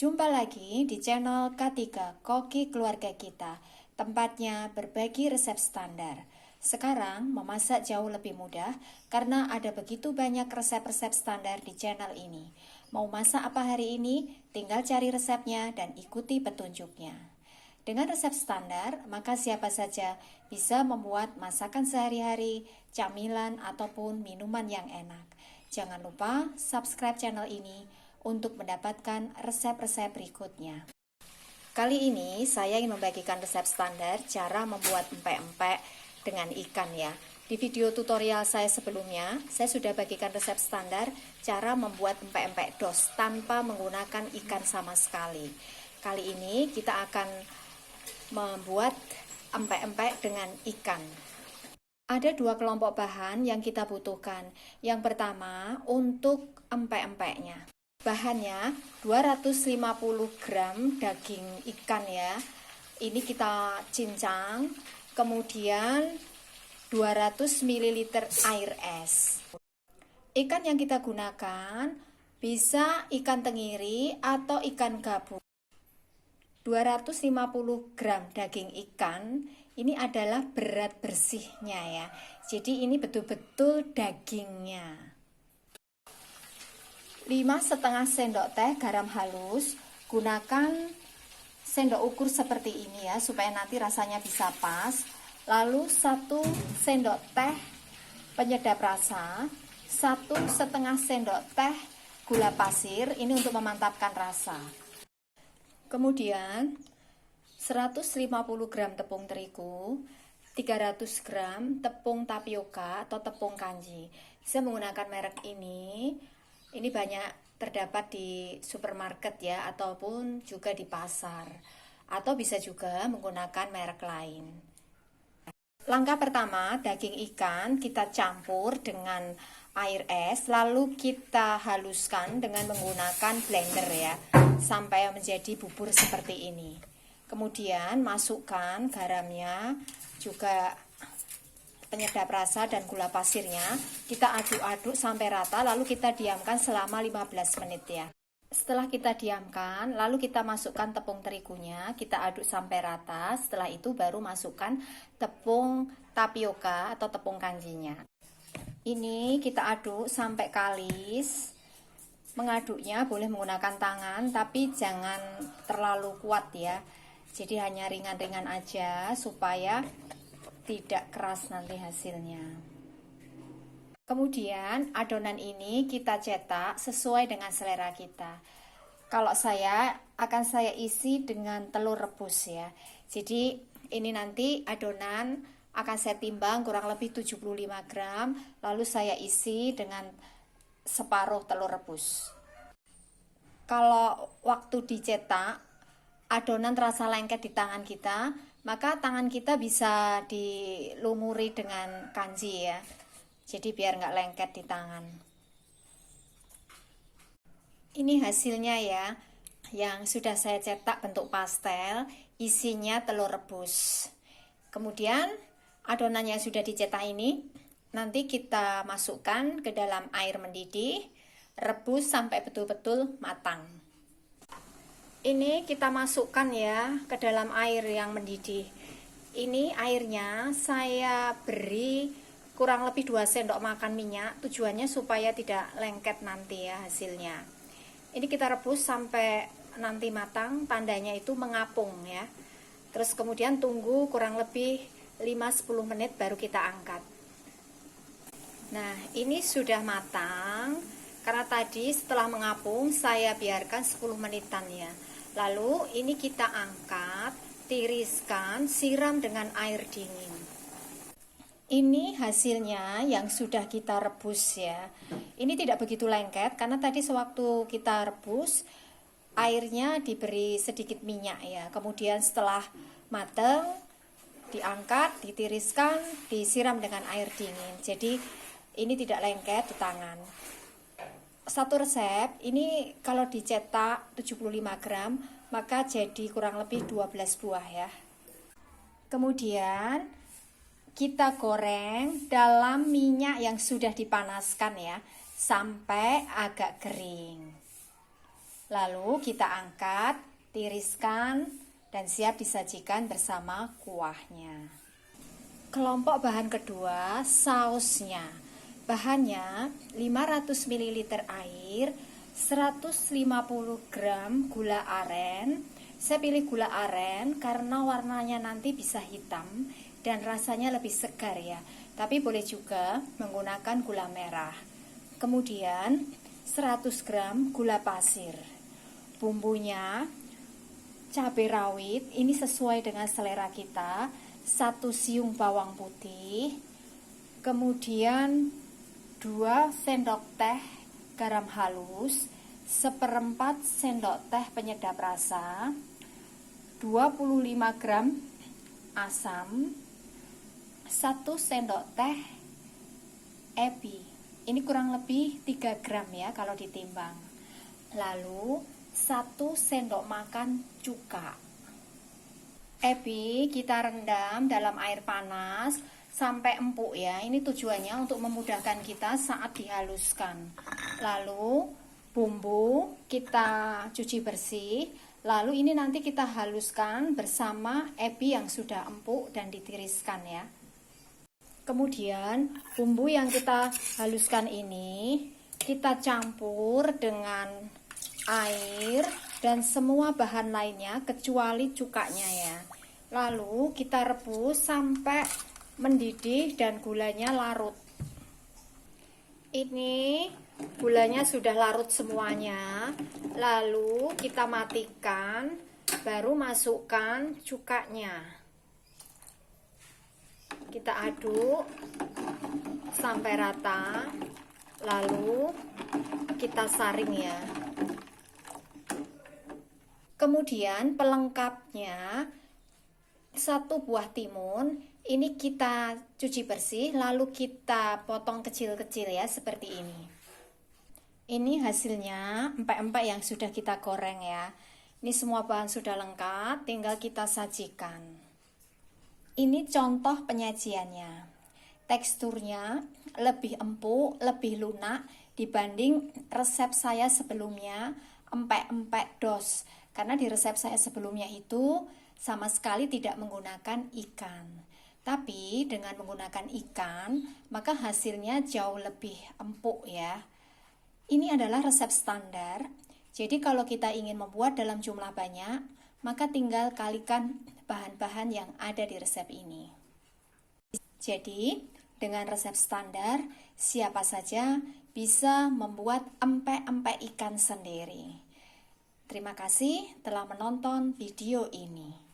Jumpa lagi di channel K3 Koki Keluarga Kita, tempatnya berbagi resep standar. Sekarang memasak jauh lebih mudah karena ada begitu banyak resep-resep standar di channel ini. Mau masak apa hari ini? Tinggal cari resepnya dan ikuti petunjuknya. Dengan resep standar, maka siapa saja bisa membuat masakan sehari-hari, camilan, ataupun minuman yang enak. Jangan lupa subscribe channel ini untuk mendapatkan resep-resep berikutnya. Kali ini saya ingin membagikan resep standar cara membuat empek-empek dengan ikan ya. Di video tutorial saya sebelumnya, saya sudah bagikan resep standar cara membuat empek-empek dos tanpa menggunakan ikan sama sekali. Kali ini kita akan membuat empek-empek dengan ikan. Ada dua kelompok bahan yang kita butuhkan. Yang pertama untuk empek-empeknya. Bahannya 250 gram daging ikan ya. Ini kita cincang. Kemudian 200 ml air es. Ikan yang kita gunakan bisa ikan tenggiri atau ikan gabus. 250 gram daging ikan ini adalah berat bersihnya ya. Jadi ini betul-betul dagingnya. 5,5 sendok teh garam halus. Gunakan sendok ukur seperti ini ya, supaya nanti rasanya bisa pas. Lalu 1 sendok teh penyedap rasa, 1,5 sendok teh gula pasir, ini untuk memantapkan rasa. Kemudian 150 gram tepung terigu, 300 gram tepung tapioka atau tepung kanji. Saya menggunakan merek ini. Ini banyak terdapat di supermarket ya, ataupun juga di pasar. Atau bisa juga menggunakan merek lain. Langkah pertama, daging ikan kita campur dengan air es, lalu kita haluskan dengan menggunakan blender ya, sampai menjadi bubur seperti ini. Kemudian masukkan garamnya, juga penyedap rasa dan gula pasirnya. Kita aduk-aduk sampai rata, lalu kita diamkan selama 15 menit ya. Setelah kita diamkan, lalu kita masukkan tepung terigunya, kita aduk sampai rata. Setelah itu baru masukkan tepung tapioka atau tepung kanjinya. Ini kita aduk sampai kalis. Mengaduknya boleh menggunakan tangan, tapi jangan terlalu kuat ya. Jadi hanya ringan-ringan aja supaya tidak keras nanti hasilnya. Kemudian adonan ini kita cetak sesuai dengan selera kita. Kalau saya isi dengan telur rebus ya. Jadi ini nanti adonan akan saya timbang kurang lebih 75 gram. Lalu saya isi dengan separuh telur rebus. Kalau waktu dicetak adonan terasa lengket di tangan kita, maka tangan kita bisa dilumuri dengan kanji ya. Jadi biar nggak lengket di tangan. Ini hasilnya ya, yang sudah saya cetak bentuk pastel, isinya telur rebus. Kemudian adonan yang sudah dicetak ini, nanti kita masukkan ke dalam air mendidih, rebus sampai betul-betul matang. Ini kita masukkan ya ke dalam air yang mendidih. Ini airnya saya beri kurang lebih 2 sendok makan minyak. Tujuannya supaya tidak lengket nanti ya hasilnya. Ini kita rebus sampai nanti matang, tandanya itu mengapung ya. Terus kemudian tunggu kurang lebih 5-10 menit baru kita angkat. Nah, ini sudah matang. Karena tadi setelah mengapung saya biarkan 10 menitan ya. Lalu ini kita angkat, tiriskan, siram dengan air dingin. Ini hasilnya yang sudah kita rebus ya. Ini tidak begitu lengket karena tadi sewaktu kita rebus airnya diberi sedikit minyak ya. Kemudian setelah matang diangkat, ditiriskan, disiram dengan air dingin. Jadi ini tidak lengket di tangan. Satu resep ini kalau dicetak 75 gram maka jadi kurang lebih 12 buah ya. Kemudian kita goreng dalam minyak yang sudah dipanaskan ya, sampai agak kering. Lalu kita angkat, tiriskan, dan siap disajikan bersama kuahnya. Kelompok bahan kedua, sausnya. Bahannya 500 ml air, 150 gram gula aren. Saya pilih gula aren karena warnanya nanti bisa hitam dan rasanya lebih segar ya. Tapi boleh juga menggunakan gula merah. Kemudian 100 gram gula pasir. Bumbunya cabai rawit, ini sesuai dengan selera kita. 1 siung bawang putih. Kemudian 2 sendok teh garam halus, 1/4 sendok teh penyedap rasa, 25 gram asam, 1 sendok teh ebi. Ini kurang lebih 3 gram ya kalau ditimbang. Lalu 1 sendok makan cuka. Ebi kita rendam dalam air panas sampai empuk ya. Ini tujuannya untuk memudahkan kita saat dihaluskan. Lalu bumbu kita cuci bersih. Lalu ini nanti kita haluskan bersama ebi yang sudah empuk dan ditiriskan ya. Kemudian bumbu yang kita haluskan ini kita campur dengan air dan semua bahan lainnya kecuali cukanya ya. Lalu kita rebus sampai mendidih dan gulanya larut. Ini gulanya sudah larut semuanya. Lalu kita matikan, baru masukkan cukanya. Kita aduk sampai rata, lalu kita saring ya. Kemudian pelengkapnya 1 buah timun, ini kita cuci bersih, lalu kita potong kecil-kecil ya, seperti ini. Ini hasilnya empek-empek yang sudah kita goreng ya. Ini semua bahan sudah lengkap, tinggal kita sajikan. Ini contoh penyajiannya. Teksturnya lebih empuk, lebih lunak dibanding resep saya sebelumnya, empek-empek dos. Karena di resep saya sebelumnya itu sama sekali tidak menggunakan ikan. Tapi dengan menggunakan ikan, maka hasilnya jauh lebih empuk ya. Ini adalah resep standar. Jadi kalau kita ingin membuat dalam jumlah banyak, maka tinggal kalikan bahan-bahan yang ada di resep ini. Jadi, dengan resep standar, siapa saja bisa membuat empek-empek ikan sendiri. Terima kasih telah menonton video ini.